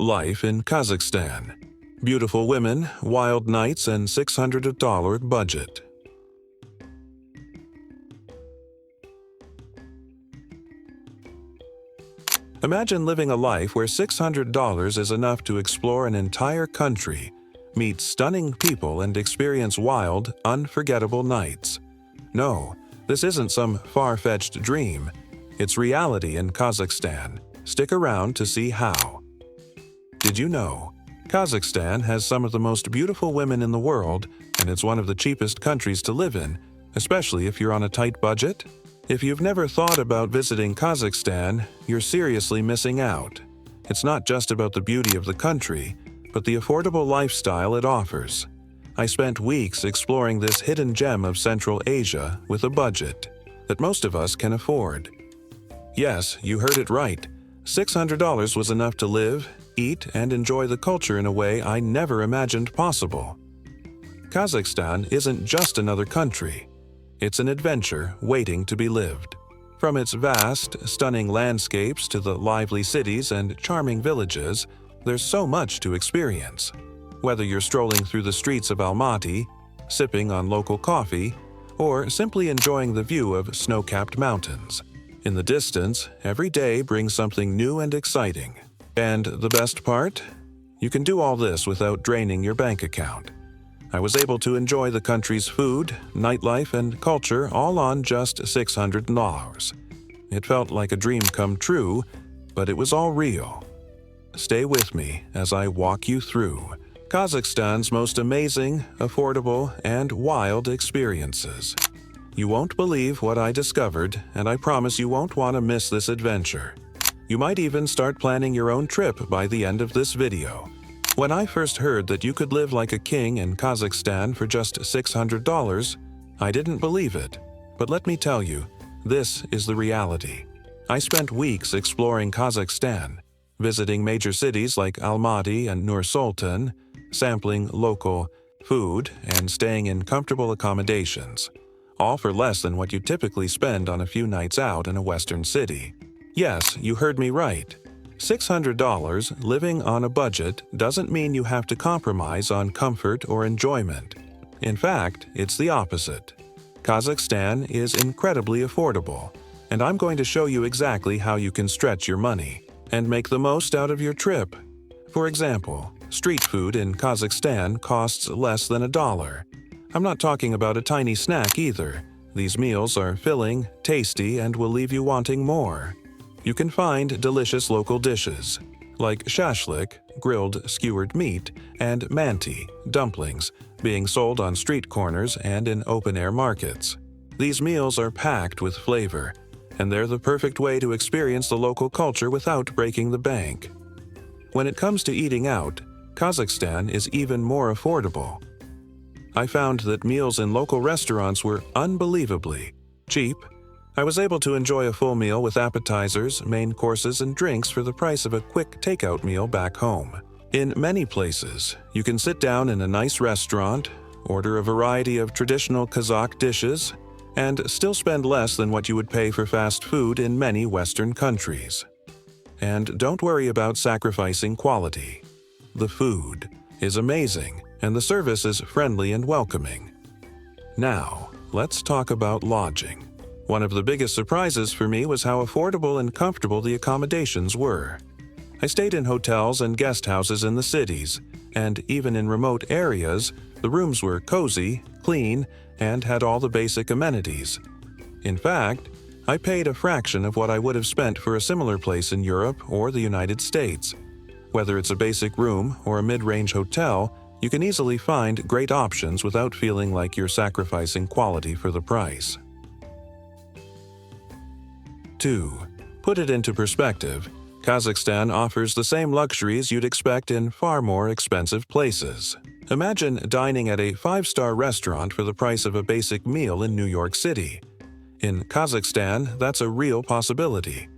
Life in Kazakhstan. Beautiful women, wild nights, and $600 budget. Imagine living a life where $600 is enough to explore an entire country, meet stunning people, and experience wild, unforgettable nights. No, this isn't some far-fetched dream. It's reality in Kazakhstan. Stick around to see how. Did you know? Kazakhstan has some of the most beautiful women in the world, and it's one of the cheapest countries to live in, especially if you're on a tight budget. If you've never thought about visiting Kazakhstan, you're seriously missing out. It's not just about the beauty of the country, but the affordable lifestyle it offers. I spent weeks exploring this hidden gem of Central Asia with a budget that most of us can afford. Yes, you heard it right. $600 was enough to live, eat, and enjoy the culture in a way I never imagined possible. Kazakhstan isn't just another country. It's an adventure waiting to be lived. From its vast, stunning landscapes to the lively cities and charming villages, there's so much to experience. Whether you're strolling through the streets of Almaty, sipping on local coffee, or simply enjoying the view of snow-capped mountains. In the distance, every day brings something new and exciting. And the best part? You can do all this without draining your bank account. I was able to enjoy the country's food, nightlife, and culture all on just $600. It felt like a dream come true, but it was all real. Stay with me as I walk you through Kazakhstan's most amazing, affordable, and wild experiences. You won't believe what I discovered, and I promise you won't want to miss this adventure. You might even start planning your own trip by the end of this video. When I first heard that you could live like a king in Kazakhstan for just $600, I didn't believe it. But let me tell you, this is the reality. I spent weeks exploring Kazakhstan, visiting major cities like Almaty and Nur-Sultan, sampling local food, and staying in comfortable accommodations, all for less than what you typically spend on a few nights out in a Western city. Yes, you heard me right. $600 living on a budget doesn't mean you have to compromise on comfort or enjoyment. In fact, it's the opposite. Kazakhstan is incredibly affordable, and I'm going to show you exactly how you can stretch your money and make the most out of your trip. For example, street food in Kazakhstan costs less than $1. I'm not talking about a tiny snack either. These meals are filling, tasty, and will leave you wanting more. You can find delicious local dishes, like shashlik, grilled skewered meat, and manti, dumplings, being sold on street corners and in open-air markets. These meals are packed with flavor, and they're the perfect way to experience the local culture without breaking the bank. When it comes to eating out, Kazakhstan is even more affordable. I found that meals in local restaurants were unbelievably cheap. I was able to enjoy a full meal with appetizers, main courses, and drinks for the price of a quick takeout meal back home. In many places, you can sit down in a nice restaurant, order a variety of traditional Kazakh dishes, and still spend less than what you would pay for fast food in many Western countries. And don't worry about sacrificing quality. The food is amazing, and the service is friendly and welcoming. Now, let's talk about lodging. One of the biggest surprises for me was how affordable and comfortable the accommodations were. I stayed in hotels and guest houses in the cities, and even in remote areas, the rooms were cozy, clean, and had all the basic amenities. In fact, I paid a fraction of what I would have spent for a similar place in Europe or the United States. Whether it's a basic room or a mid-range hotel, you can easily find great options without feeling like you're sacrificing quality for the price. 2. Put it into perspective. Kazakhstan offers the same luxuries you'd expect in far more expensive places. Imagine dining at a 5-star restaurant for the price of a basic meal in New York City. In Kazakhstan, that's a real possibility.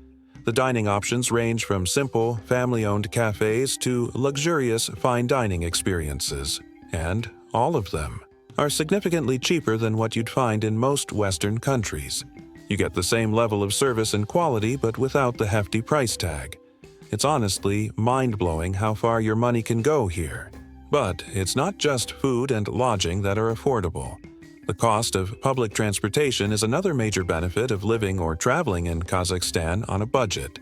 The dining options range from simple, family-owned cafes to luxurious fine dining experiences, and all of them are significantly cheaper than what you'd find in most Western countries. You get the same level of service and quality, but without the hefty price tag. It's honestly mind-blowing how far your money can go here. But it's not just food and lodging that are affordable. The cost of public transportation is another major benefit of living or traveling in Kazakhstan on a budget.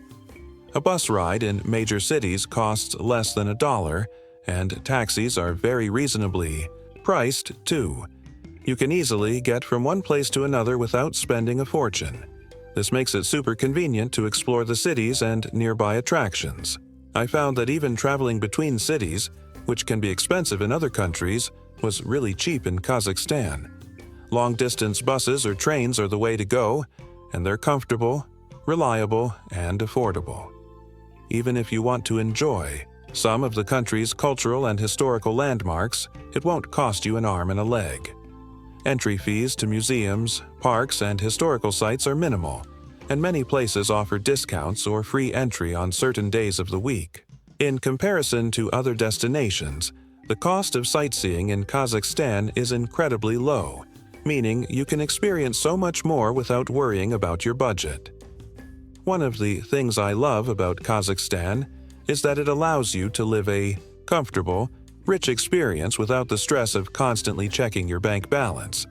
A bus ride in major cities costs less than $1, and taxis are very reasonably priced, too. You can easily get from one place to another without spending a fortune. This makes it super convenient to explore the cities and nearby attractions. I found that even traveling between cities, which can be expensive in other countries, was really cheap in Kazakhstan. Long-distance buses or trains are the way to go, and they're comfortable, reliable, and affordable. Even if you want to enjoy some of the country's cultural and historical landmarks, it won't cost you an arm and a leg. Entry fees to museums, parks, and historical sites are minimal, and many places offer discounts or free entry on certain days of the week. In comparison to other destinations, the cost of sightseeing in Kazakhstan is incredibly low, meaning you can experience so much more without worrying about your budget. One of the things I love about Kazakhstan is that it allows you to live a comfortable, rich experience without the stress of constantly checking your bank balance.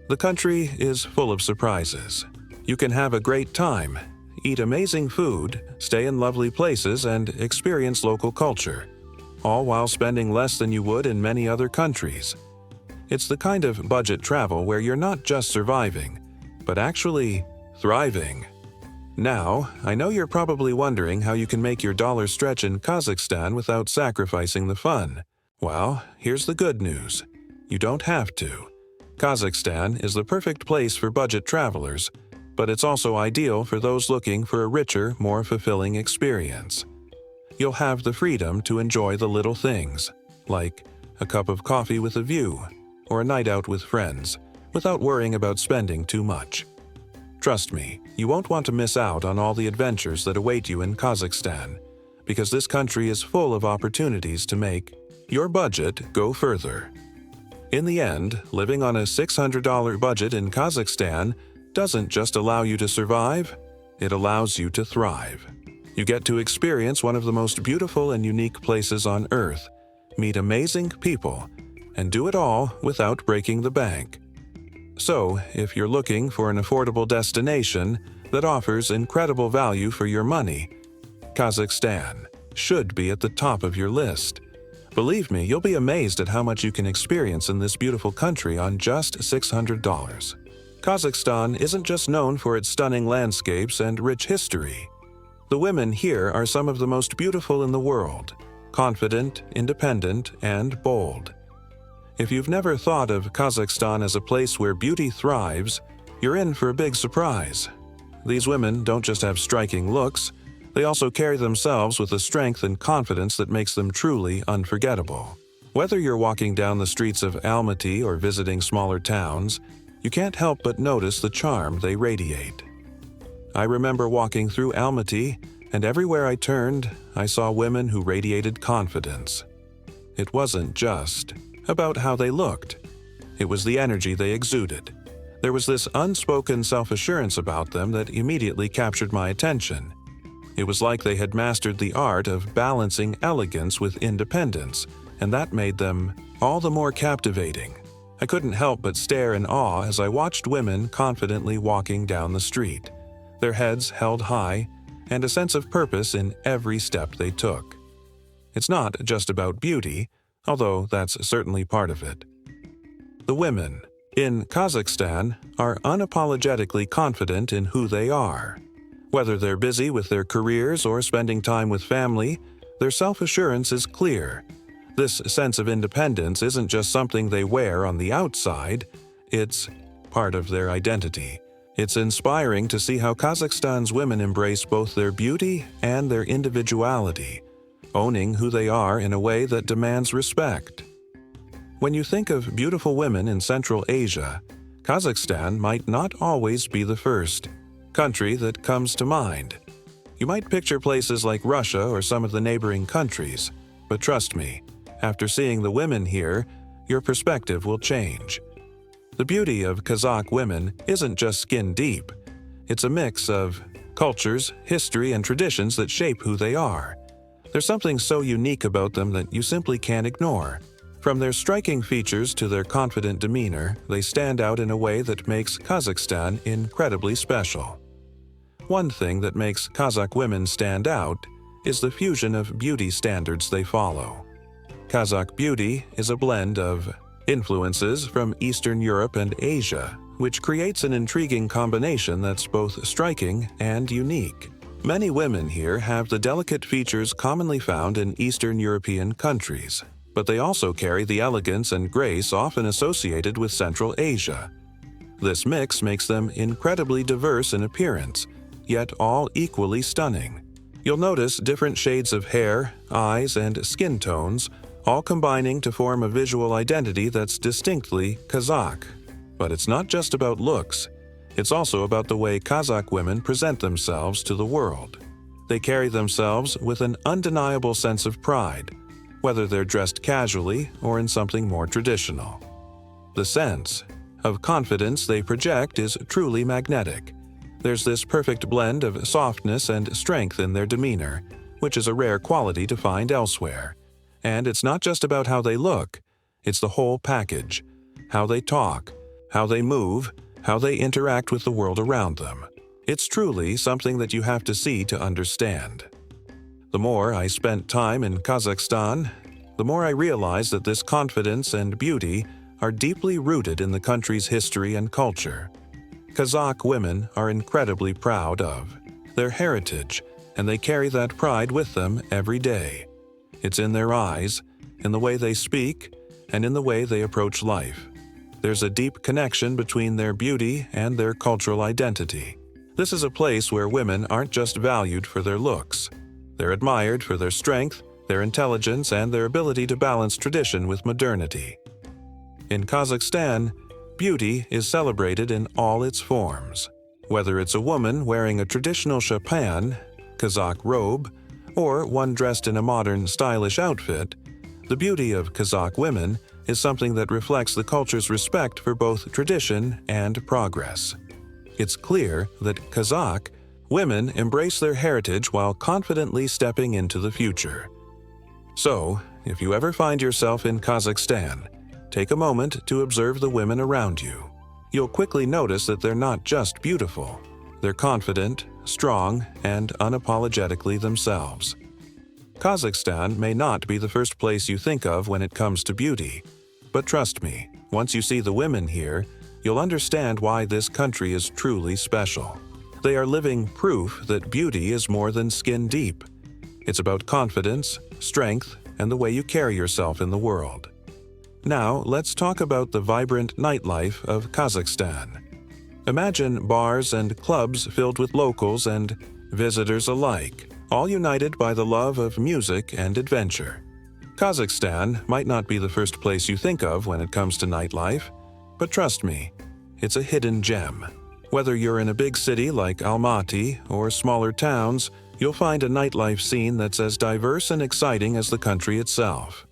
The country is full of surprises. You can have a great time, eat amazing food, stay in lovely places, and experience local culture, all while spending less than you would in many other countries. It's the kind of budget travel where you're not just surviving, but actually thriving. Now, I know you're probably wondering how you can make your dollar stretch in Kazakhstan without sacrificing the fun. Well, here's the good news. You don't have to. Kazakhstan is the perfect place for budget travelers, but it's also ideal for those looking for a richer, more fulfilling experience. You'll have the freedom to enjoy the little things, like a cup of coffee with a view, or a night out with friends, without worrying about spending too much. Trust me, you won't want to miss out on all the adventures that await you in Kazakhstan, because this country is full of opportunities to make your budget go further. In the end, living on a $600 budget in Kazakhstan doesn't just allow you to survive, it allows you to thrive. You get to experience one of the most beautiful and unique places on Earth, meet amazing people, and do it all without breaking the bank. So, if you're looking for an affordable destination that offers incredible value for your money, Kazakhstan should be at the top of your list. Believe me, you'll be amazed at how much you can experience in this beautiful country on just $600. Kazakhstan isn't just known for its stunning landscapes and rich history. The women here are some of the most beautiful in the world, confident, independent, and bold. If you've never thought of Kazakhstan as a place where beauty thrives, you're in for a big surprise. These women don't just have striking looks, they also carry themselves with a strength and confidence that makes them truly unforgettable. Whether you're walking down the streets of Almaty or visiting smaller towns, you can't help but notice the charm they radiate. I remember walking through Almaty, and everywhere I turned, I saw women who radiated confidence. It wasn't just about how they looked. It was the energy they exuded. There was this unspoken self-assurance about them that immediately captured my attention. It was like they had mastered the art of balancing elegance with independence, and that made them all the more captivating. I couldn't help but stare in awe as I watched women confidently walking down the street, their heads held high, and a sense of purpose in every step they took. It's not just about beauty, although that's certainly part of it. The women in Kazakhstan are unapologetically confident in who they are. Whether they're busy with their careers or spending time with family, their self-assurance is clear. This sense of independence isn't just something they wear on the outside, it's part of their identity. It's inspiring to see how Kazakhstan's women embrace both their beauty and their individuality, owning who they are in a way that demands respect. When you think of beautiful women in Central Asia, Kazakhstan might not always be the first country that comes to mind. You might picture places like Russia or some of the neighboring countries, but trust me, after seeing the women here, your perspective will change. The beauty of Kazakh women isn't just skin deep. It's a mix of cultures, history, and traditions that shape who they are. There's something so unique about them that you simply can't ignore. From their striking features to their confident demeanor, they stand out in a way that makes Kazakhstan incredibly special. One thing that makes Kazakh women stand out is the fusion of beauty standards they follow. Kazakh beauty is a blend of influences from Eastern Europe and Asia, which creates an intriguing combination that's both striking and unique. Many women here have the delicate features commonly found in Eastern European countries, but they also carry the elegance and grace often associated with Central Asia. This mix makes them incredibly diverse in appearance, yet all equally stunning. You'll notice different shades of hair, eyes, and skin tones, all combining to form a visual identity that's distinctly Kazakh. But it's not just about looks. It's also about the way Kazakh women present themselves to the world. They carry themselves with an undeniable sense of pride, whether they're dressed casually or in something more traditional. The sense of confidence they project is truly magnetic. There's this perfect blend of softness and strength in their demeanor, which is a rare quality to find elsewhere. And it's not just about how they look, it's the whole package. How they talk, how they move, how they interact with the world around them. It's truly something that you have to see to understand. The more I spent time in Kazakhstan, the more I realized that this confidence and beauty are deeply rooted in the country's history and culture. Kazakh women are incredibly proud of their heritage, and they carry that pride with them every day. It's in their eyes, in the way they speak, and in the way they approach life. There's a deep connection between their beauty and their cultural identity. This is a place where women aren't just valued for their looks. They're admired for their strength, their intelligence, and their ability to balance tradition with modernity. In Kazakhstan, beauty is celebrated in all its forms. Whether it's a woman wearing a traditional chapan, Kazakh robe, or one dressed in a modern, stylish outfit, the beauty of Kazakh women is something that reflects the culture's respect for both tradition and progress. It's clear that Kazakh women embrace their heritage while confidently stepping into the future. So, if you ever find yourself in Kazakhstan, take a moment to observe the women around you. You'll quickly notice that they're not just beautiful. They're confident, strong, and unapologetically themselves. Kazakhstan may not be the first place you think of when it comes to beauty, but trust me, once you see the women here, you'll understand why this country is truly special. They are living proof that beauty is more than skin deep. It's about confidence, strength, and the way you carry yourself in the world. Now, let's talk about the vibrant nightlife of Kazakhstan. Imagine bars and clubs filled with locals and visitors alike, all united by the love of music and adventure. Kazakhstan might not be the first place you think of when it comes to nightlife, but trust me, it's a hidden gem. Whether you're in a big city like Almaty or smaller towns, you'll find a nightlife scene that's as diverse and exciting as the country itself.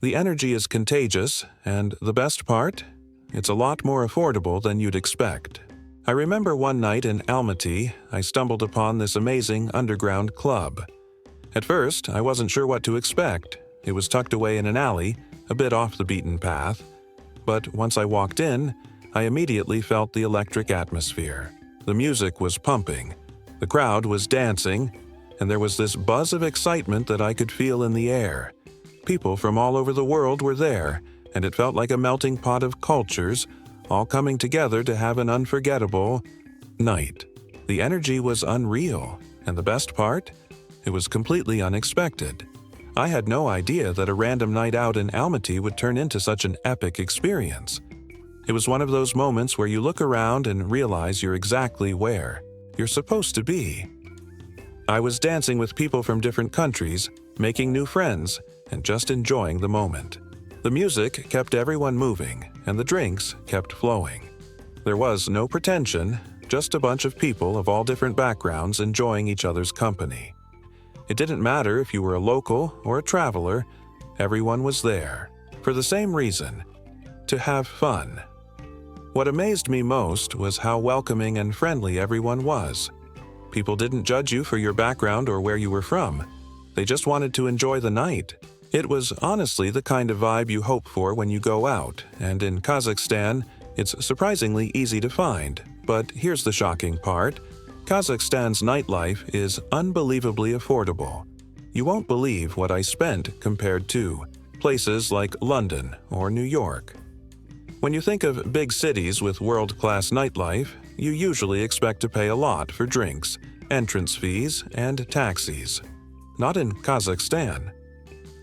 The energy is contagious, and the best part? It's a lot more affordable than you'd expect. I remember one night in Almaty, I stumbled upon this amazing underground club. At first, I wasn't sure what to expect. It was tucked away in an alley, a bit off the beaten path. But once I walked in, I immediately felt the electric atmosphere. The music was pumping, the crowd was dancing, and there was this buzz of excitement that I could feel in the air. People from all over the world were there, and it felt like a melting pot of cultures, all coming together to have an unforgettable night. The energy was unreal, and the best part? It was completely unexpected. I had no idea that a random night out in Almaty would turn into such an epic experience. It was one of those moments where you look around and realize you're exactly where you're supposed to be. I was dancing with people from different countries, making new friends, and just enjoying the moment. The music kept everyone moving, and the drinks kept flowing. There was no pretension, just a bunch of people of all different backgrounds enjoying each other's company. It didn't matter if you were a local or a traveler, everyone was there, for the same reason, to have fun. What amazed me most was how welcoming and friendly everyone was. People didn't judge you for your background or where you were from. They just wanted to enjoy the night. It was honestly the kind of vibe you hope for when you go out, and in Kazakhstan, it's surprisingly easy to find. But here's the shocking part. Kazakhstan's nightlife is unbelievably affordable. You won't believe what I spent compared to places like London or New York. When you think of big cities with world-class nightlife, you usually expect to pay a lot for drinks, entrance fees, and taxis. Not in Kazakhstan.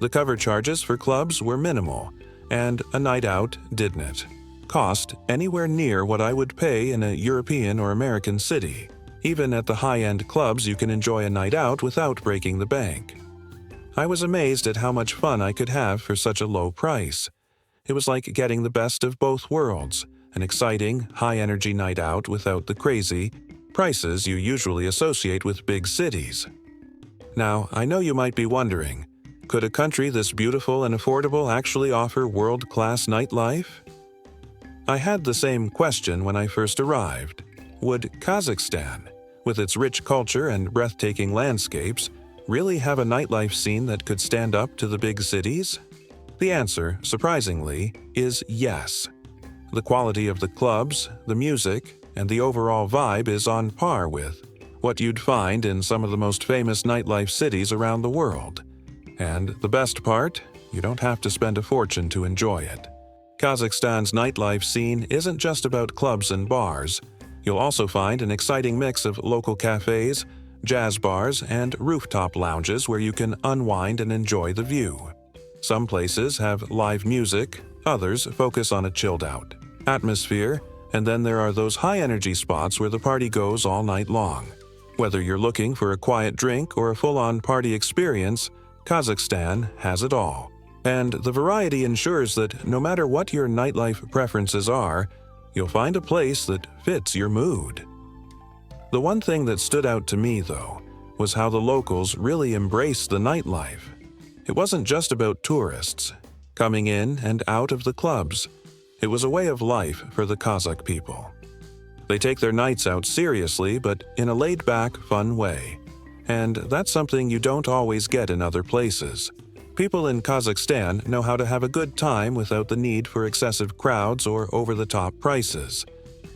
The cover charges for clubs were minimal, and a night out didn't cost anywhere near what I would pay in a European or American city. Even at the high-end clubs, you can enjoy a night out without breaking the bank. I was amazed at how much fun I could have for such a low price. It was like getting the best of both worlds, an exciting, high-energy night out without the crazy prices you usually associate with big cities. Now, I know you might be wondering, could a country this beautiful and affordable actually offer world-class nightlife? I had the same question when I first arrived. Would Kazakhstan, with its rich culture and breathtaking landscapes, really have a nightlife scene that could stand up to the big cities? The answer, surprisingly, is yes. The quality of the clubs, the music, and the overall vibe is on par with what you'd find in some of the most famous nightlife cities around the world. And the best part, you don't have to spend a fortune to enjoy it. Kazakhstan's nightlife scene isn't just about clubs and bars. You'll also find an exciting mix of local cafes, jazz bars, and rooftop lounges where you can unwind and enjoy the view. Some places have live music, others focus on a chilled-out atmosphere, and then there are those high-energy spots where the party goes all night long. Whether you're looking for a quiet drink or a full-on party experience, Kazakhstan has it all. And the variety ensures that no matter what your nightlife preferences are, you'll find a place that fits your mood. The one thing that stood out to me, though, was how the locals really embraced the nightlife. It wasn't just about tourists coming in and out of the clubs. It was a way of life for the Kazakh people. They take their nights out seriously, but in a laid-back, fun way. And that's something you don't always get in other places. People in Kazakhstan know how to have a good time without the need for excessive crowds or over-the-top prices.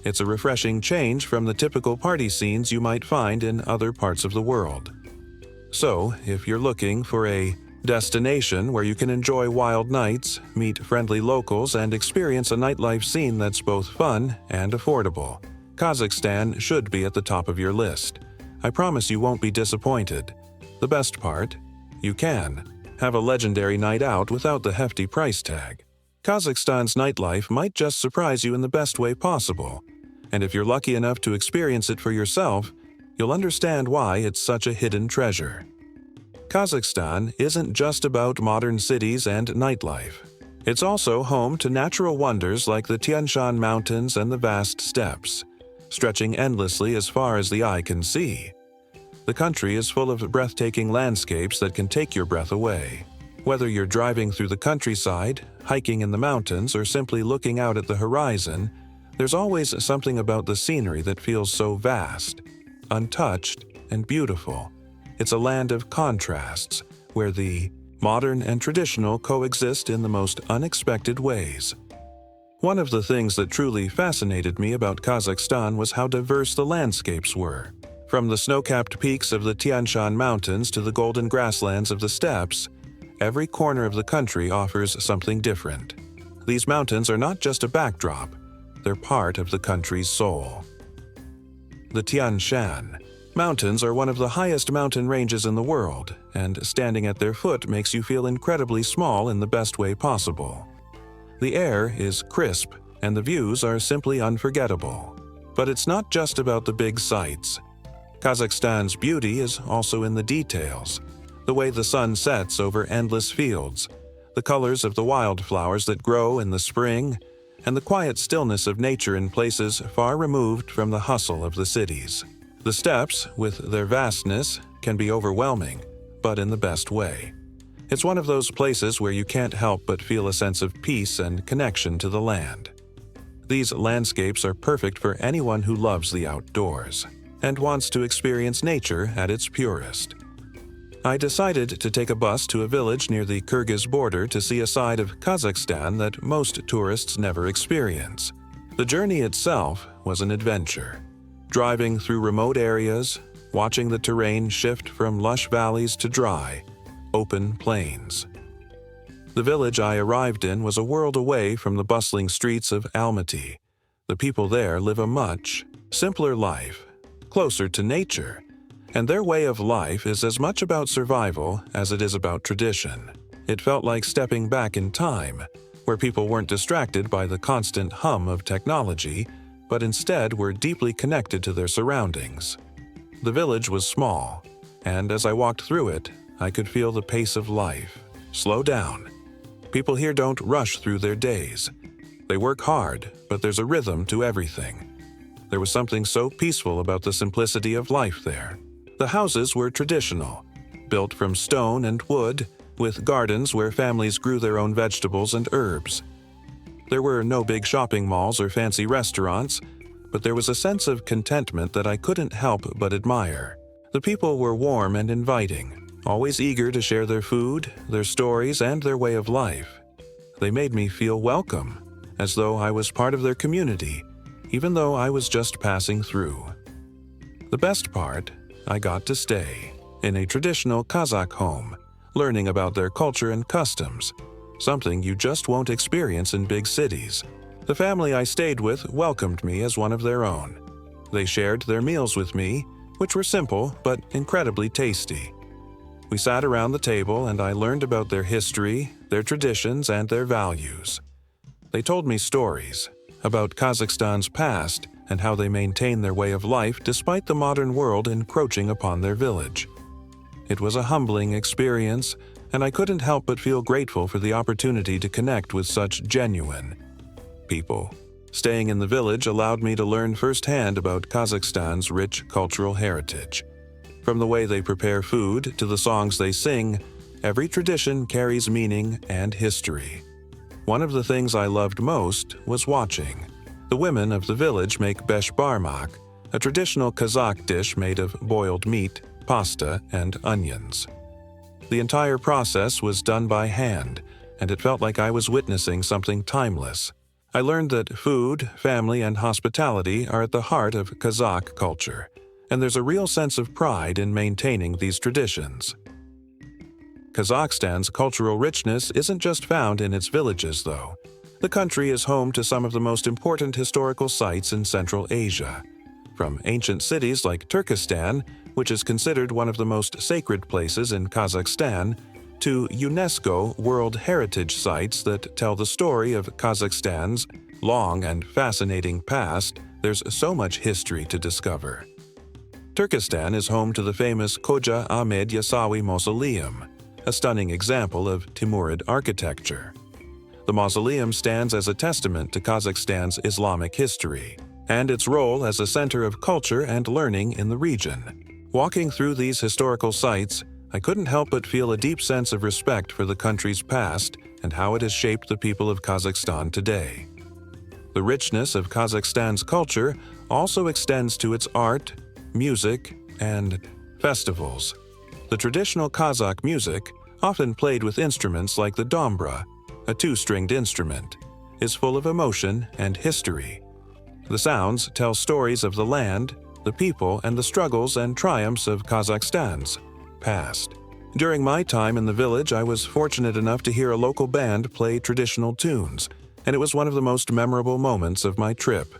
It's a refreshing change from the typical party scenes you might find in other parts of the world. So, if you're looking for a destination where you can enjoy wild nights, meet friendly locals, and experience a nightlife scene that's both fun and affordable, Kazakhstan should be at the top of your list. I promise you won't be disappointed. The best part? You can have a legendary night out without the hefty price tag. Kazakhstan's nightlife might just surprise you in the best way possible. And if you're lucky enough to experience it for yourself, you'll understand why it's such a hidden treasure. Kazakhstan isn't just about modern cities and nightlife. It's also home to natural wonders like the Tian Shan mountains and the vast steppes, stretching endlessly as far as the eye can see. The country is full of breathtaking landscapes that can take your breath away. Whether you're driving through the countryside, hiking in the mountains, or simply looking out at the horizon, there's always something about the scenery that feels so vast, untouched, and beautiful. It's a land of contrasts, where the modern and traditional coexist in the most unexpected ways. One of the things that truly fascinated me about Kazakhstan was how diverse the landscapes were. From the snow-capped peaks of the Tian Shan mountains to the golden grasslands of the steppes, every corner of the country offers something different. These mountains are not just a backdrop, they're part of the country's soul. The Tian Shan mountains are one of the highest mountain ranges in the world, and standing at their foot makes you feel incredibly small in the best way possible. The air is crisp, and the views are simply unforgettable. But it's not just about the big sights. Kazakhstan's beauty is also in the details. The way the sun sets over endless fields, the colors of the wildflowers that grow in the spring, and the quiet stillness of nature in places far removed from the hustle of the cities. The steppes, with their vastness, can be overwhelming, but in the best way. It's one of those places where you can't help but feel a sense of peace and connection to the land. These landscapes are perfect for anyone who loves the outdoors and wants to experience nature at its purest. I decided to take a bus to a village near the Kyrgyz border to see a side of Kazakhstan that most tourists never experience. The journey itself was an adventure. Driving through remote areas, watching the terrain shift from lush valleys to dry, open plains. The village I arrived in was a world away from the bustling streets of Almaty. The people there live a much simpler life, closer to nature, and their way of life is as much about survival as it is about tradition. It felt like stepping back in time, where people weren't distracted by the constant hum of technology, but instead were deeply connected to their surroundings. The village was small, and as I walked through it, I could feel the pace of life slow down. People here don't rush through their days. They work hard, but there's a rhythm to everything. There was something so peaceful about the simplicity of life there. The houses were traditional, built from stone and wood, with gardens where families grew their own vegetables and herbs. There were no big shopping malls or fancy restaurants, but there was a sense of contentment that I couldn't help but admire. The people were warm and inviting, always eager to share their food, their stories, and their way of life. They made me feel welcome, as though I was part of their community, even though I was just passing through. The best part, I got to stay in a traditional Kazakh home, learning about their culture and customs, something you just won't experience in big cities. The family I stayed with welcomed me as one of their own. They shared their meals with me, which were simple but incredibly tasty. We sat around the table and I learned about their history, their traditions, and their values. They told me stories about Kazakhstan's past and how they maintain their way of life despite the modern world encroaching upon their village. It was a humbling experience, and I couldn't help but feel grateful for the opportunity to connect with such genuine people. Staying in the village allowed me to learn firsthand about Kazakhstan's rich cultural heritage. From the way they prepare food to the songs they sing, every tradition carries meaning and history. One of the things I loved most was watching. The women of the village make beshbarmak, a traditional Kazakh dish made of boiled meat, pasta, and onions. The entire process was done by hand, and it felt like I was witnessing something timeless. I learned that food, family, and hospitality are at the heart of Kazakh culture, and there's a real sense of pride in maintaining these traditions. Kazakhstan's cultural richness isn't just found in its villages, though. The country is home to some of the most important historical sites in Central Asia. From ancient cities like Turkestan, which is considered one of the most sacred places in Kazakhstan, to UNESCO World Heritage Sites that tell the story of Kazakhstan's long and fascinating past, there's so much history to discover. Turkestan is home to the famous Khoja Ahmed Yasawi Mausoleum, a stunning example of Timurid architecture. The mausoleum stands as a testament to Kazakhstan's Islamic history and its role as a center of culture and learning in the region. Walking through these historical sites, I couldn't help but feel a deep sense of respect for the country's past and how it has shaped the people of Kazakhstan today. The richness of Kazakhstan's culture also extends to its art, music, and festivals. The traditional Kazakh music, often played with instruments like the dombra, a two-stringed instrument, is full of emotion and history. The sounds tell stories of the land, the people, and the struggles and triumphs of Kazakhstan's past. During my time in the village, I was fortunate enough to hear a local band play traditional tunes, and it was one of the most memorable moments of my trip.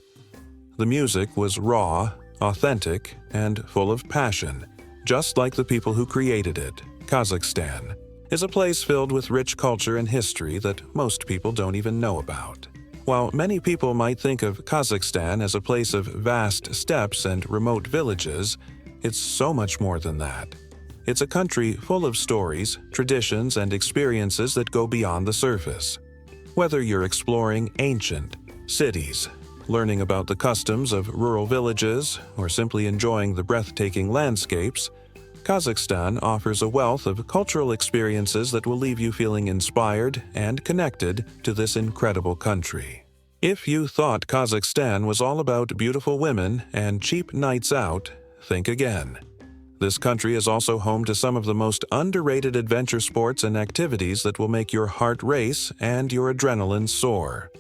The music was raw, authentic, and full of passion, just like the people who created it. Kazakhstan is a place filled with rich culture and history that most people don't even know about. While many people might think of Kazakhstan as a place of vast steppes and remote villages, it's so much more than that. It's a country full of stories, traditions, and experiences that go beyond the surface. Whether you're exploring ancient cities, learning about the customs of rural villages, or simply enjoying the breathtaking landscapes, Kazakhstan offers a wealth of cultural experiences that will leave you feeling inspired and connected to this incredible country. If you thought Kazakhstan was all about beautiful women and cheap nights out, think again. This country is also home to some of the most underrated adventure sports and activities that will make your heart race and your adrenaline soar.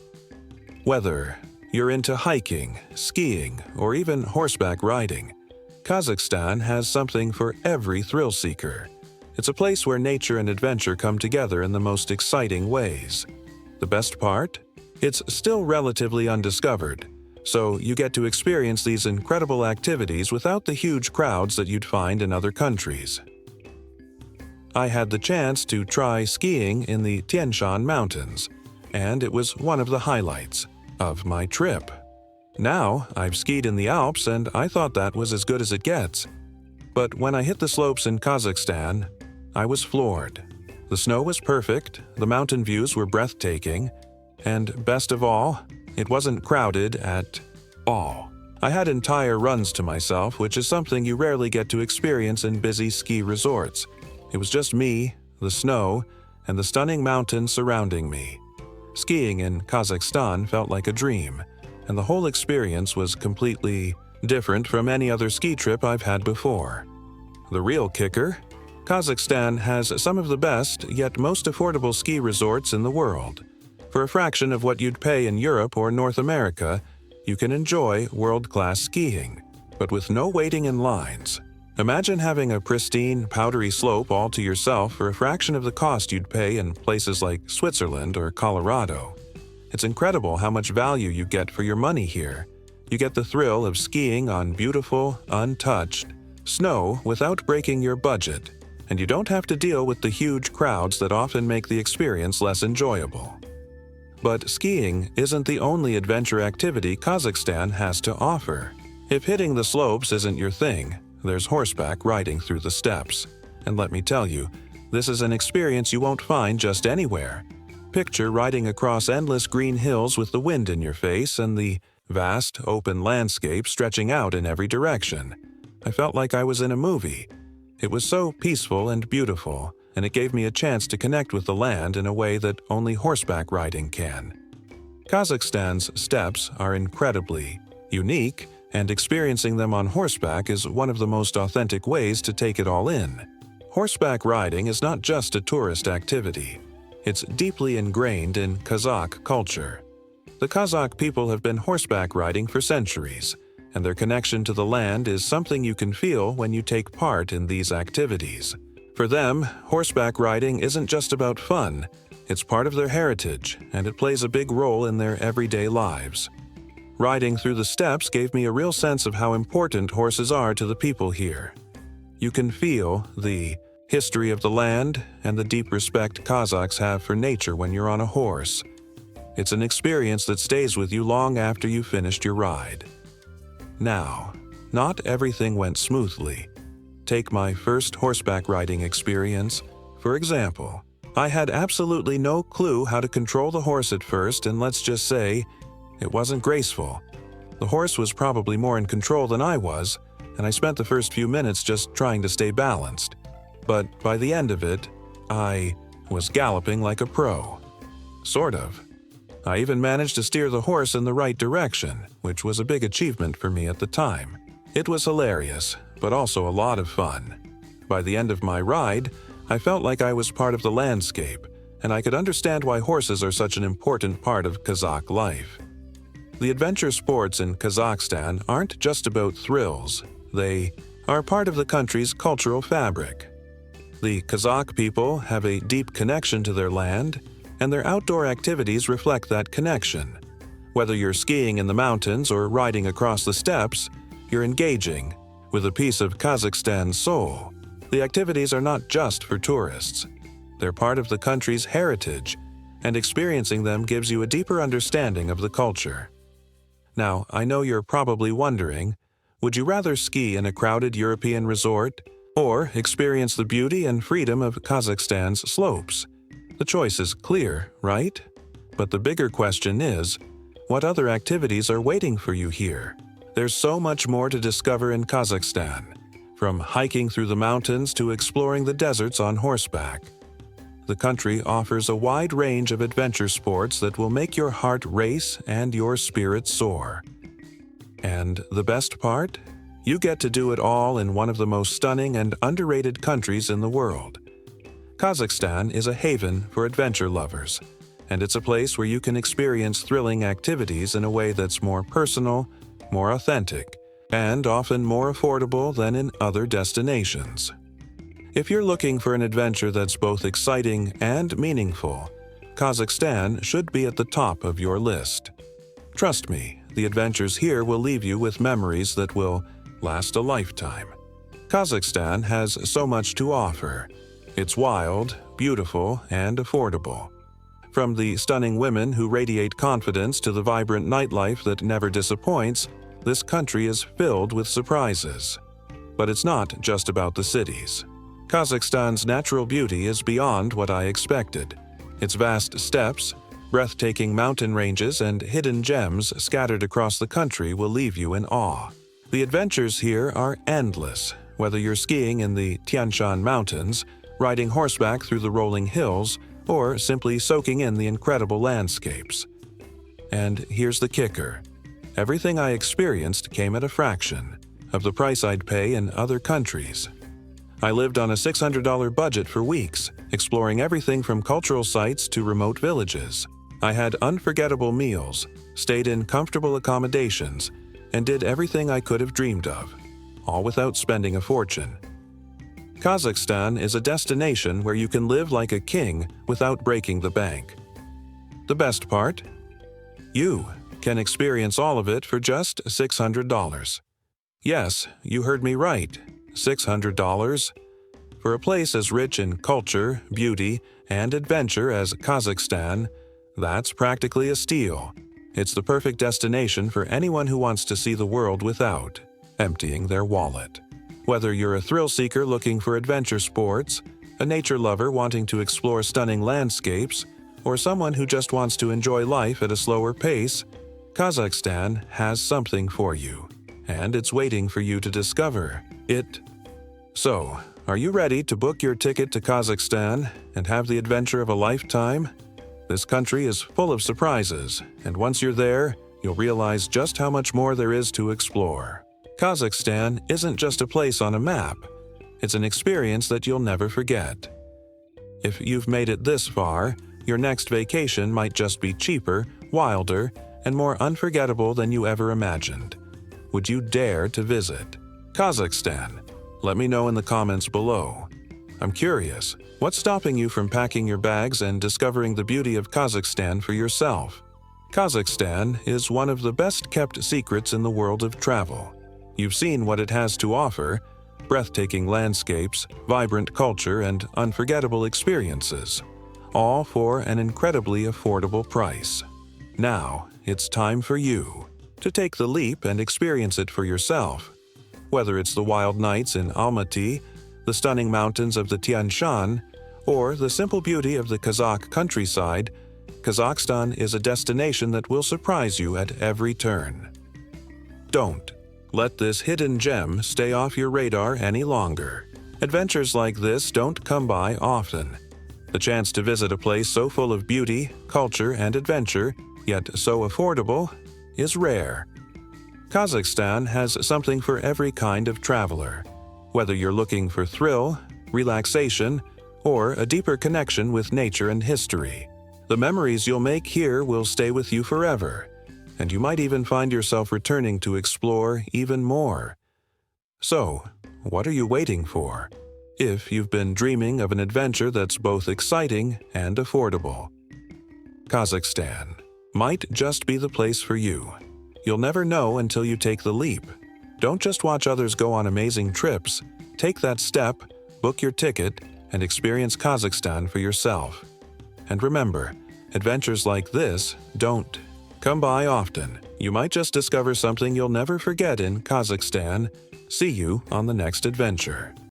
Whether you're into hiking, skiing, or even horseback riding, Kazakhstan has something for every thrill seeker. It's a place where nature and adventure come together in the most exciting ways. The best part? It's still relatively undiscovered, so you get to experience these incredible activities without the huge crowds that you'd find in other countries. I had the chance to try skiing in the Tian Shan mountains, and it was one of the highlights of my trip. Now, I've skied in the Alps, and I thought that was as good as it gets. But when I hit the slopes in Kazakhstan, I was floored. The snow was perfect, the mountain views were breathtaking, and best of all, it wasn't crowded at all. I had entire runs to myself, which is something you rarely get to experience in busy ski resorts. It was just me, the snow, and the stunning mountains surrounding me. Skiing in Kazakhstan felt like a dream, and the whole experience was completely different from any other ski trip I've had before. The real kicker? Kazakhstan has some of the best, yet most affordable ski resorts in the world. For a fraction of what you'd pay in Europe or North America, you can enjoy world-class skiing, but with no waiting in lines. Imagine having a pristine, powdery slope all to yourself for a fraction of the cost you'd pay in places like Switzerland or Colorado. It's incredible how much value you get for your money here. You get the thrill of skiing on beautiful, untouched snow without breaking your budget, and you don't have to deal with the huge crowds that often make the experience less enjoyable. But skiing isn't the only adventure activity Kazakhstan has to offer. If hitting the slopes isn't your thing, there's horseback riding through the steppes. And let me tell you, this is an experience you won't find just anywhere. Picture riding across endless green hills with the wind in your face and the vast, open landscape stretching out in every direction. I felt like I was in a movie. It was so peaceful and beautiful, and it gave me a chance to connect with the land in a way that only horseback riding can. Kazakhstan's steppes are incredibly unique, and experiencing them on horseback is one of the most authentic ways to take it all in. Horseback riding is not just a tourist activity. It's deeply ingrained in Kazakh culture. The Kazakh people have been horseback riding for centuries, and their connection to the land is something you can feel when you take part in these activities. For them, horseback riding isn't just about fun. It's part of their heritage, and it plays a big role in their everyday lives. Riding through the steppes gave me a real sense of how important horses are to the people here. You can feel the history of the land and the deep respect Kazakhs have for nature when you're on a horse. It's an experience that stays with you long after you've finished your ride. Now, not everything went smoothly. Take my first horseback riding experience, for example. I had absolutely no clue how to control the horse at first, and let's just say, it wasn't graceful. The horse was probably more in control than I was, and I spent the first few minutes just trying to stay balanced. But by the end of it, I was galloping like a pro. Sort of. I even managed to steer the horse in the right direction, which was a big achievement for me at the time. It was hilarious, but also a lot of fun. By the end of my ride, I felt like I was part of the landscape, and I could understand why horses are such an important part of Kazakh life. The adventure sports in Kazakhstan aren't just about thrills. They are part of the country's cultural fabric. The Kazakh people have a deep connection to their land, and their outdoor activities reflect that connection. Whether you're skiing in the mountains or riding across the steppes, you're engaging with a piece of Kazakhstan's soul. The activities are not just for tourists. They're part of the country's heritage, and experiencing them gives you a deeper understanding of the culture. Now, I know you're probably wondering, would you rather ski in a crowded European resort or experience the beauty and freedom of Kazakhstan's slopes? The choice is clear, right? But the bigger question is, what other activities are waiting for you here? There's so much more to discover in Kazakhstan, from hiking through the mountains to exploring the deserts on horseback. The country offers a wide range of adventure sports that will make your heart race and your spirit soar. And the best part? You get to do it all in one of the most stunning and underrated countries in the world. Kazakhstan is a haven for adventure lovers, and it's a place where you can experience thrilling activities in a way that's more personal, more authentic, and often more affordable than in other destinations. If you're looking for an adventure that's both exciting and meaningful, Kazakhstan should be at the top of your list. Trust me, the adventures here will leave you with memories that will last a lifetime. Kazakhstan has so much to offer. It's wild, beautiful, and affordable. From the stunning women who radiate confidence to the vibrant nightlife that never disappoints, this country is filled with surprises. But it's not just about the cities. Kazakhstan's natural beauty is beyond what I expected. Its vast steppes, breathtaking mountain ranges, and hidden gems scattered across the country will leave you in awe. The adventures here are endless, whether you're skiing in the Tian Shan mountains, riding horseback through the rolling hills, or simply soaking in the incredible landscapes. And here's the kicker. Everything I experienced came at a fraction of the price I'd pay in other countries. I lived on a $600 budget for weeks, exploring everything from cultural sites to remote villages. I had unforgettable meals, stayed in comfortable accommodations, and did everything I could have dreamed of, all without spending a fortune. Kazakhstan is a destination where you can live like a king without breaking the bank. The best part? You can experience all of it for just $600. Yes, you heard me right, $600. For a place as rich in culture, beauty, and adventure as Kazakhstan, that's practically a steal. It's the perfect destination for anyone who wants to see the world without emptying their wallet. Whether you're a thrill seeker looking for adventure sports, a nature lover wanting to explore stunning landscapes, or someone who just wants to enjoy life at a slower pace, Kazakhstan has something for you, and it's waiting for you to discover it. So, are you ready to book your ticket to Kazakhstan and have the adventure of a lifetime? This country is full of surprises, and once you're there, you'll realize just how much more there is to explore. Kazakhstan isn't just a place on a map. It's an experience that you'll never forget. If you've made it this far, your next vacation might just be cheaper, wilder, and more unforgettable than you ever imagined. Would you dare to visit Kazakhstan? Let me know in the comments below. I'm curious, what's stopping you from packing your bags and discovering the beauty of Kazakhstan for yourself? Kazakhstan is one of the best-kept secrets in the world of travel. You've seen what it has to offer: breathtaking landscapes, vibrant culture, and unforgettable experiences, all for an incredibly affordable price. Now, it's time for you to take the leap and experience it for yourself. Whether it's the wild nights in Almaty, the stunning mountains of the Tian Shan, or the simple beauty of the Kazakh countryside, Kazakhstan is a destination that will surprise you at every turn. Don't let this hidden gem stay off your radar any longer. Adventures like this don't come by often. The chance to visit a place so full of beauty, culture, and adventure, yet so affordable, is rare. Kazakhstan has something for every kind of traveler. Whether you're looking for thrill, relaxation, or a deeper connection with nature and history, the memories you'll make here will stay with you forever, and you might even find yourself returning to explore even more. So, what are you waiting for? If you've been dreaming of an adventure that's both exciting and affordable, Kazakhstan might just be the place for you. You'll never know until you take the leap. Don't just watch others go on amazing trips. Take that step, book your ticket, and experience Kazakhstan for yourself. And remember, adventures like this don't come by often. You might just discover something you'll never forget in Kazakhstan. See you on the next adventure.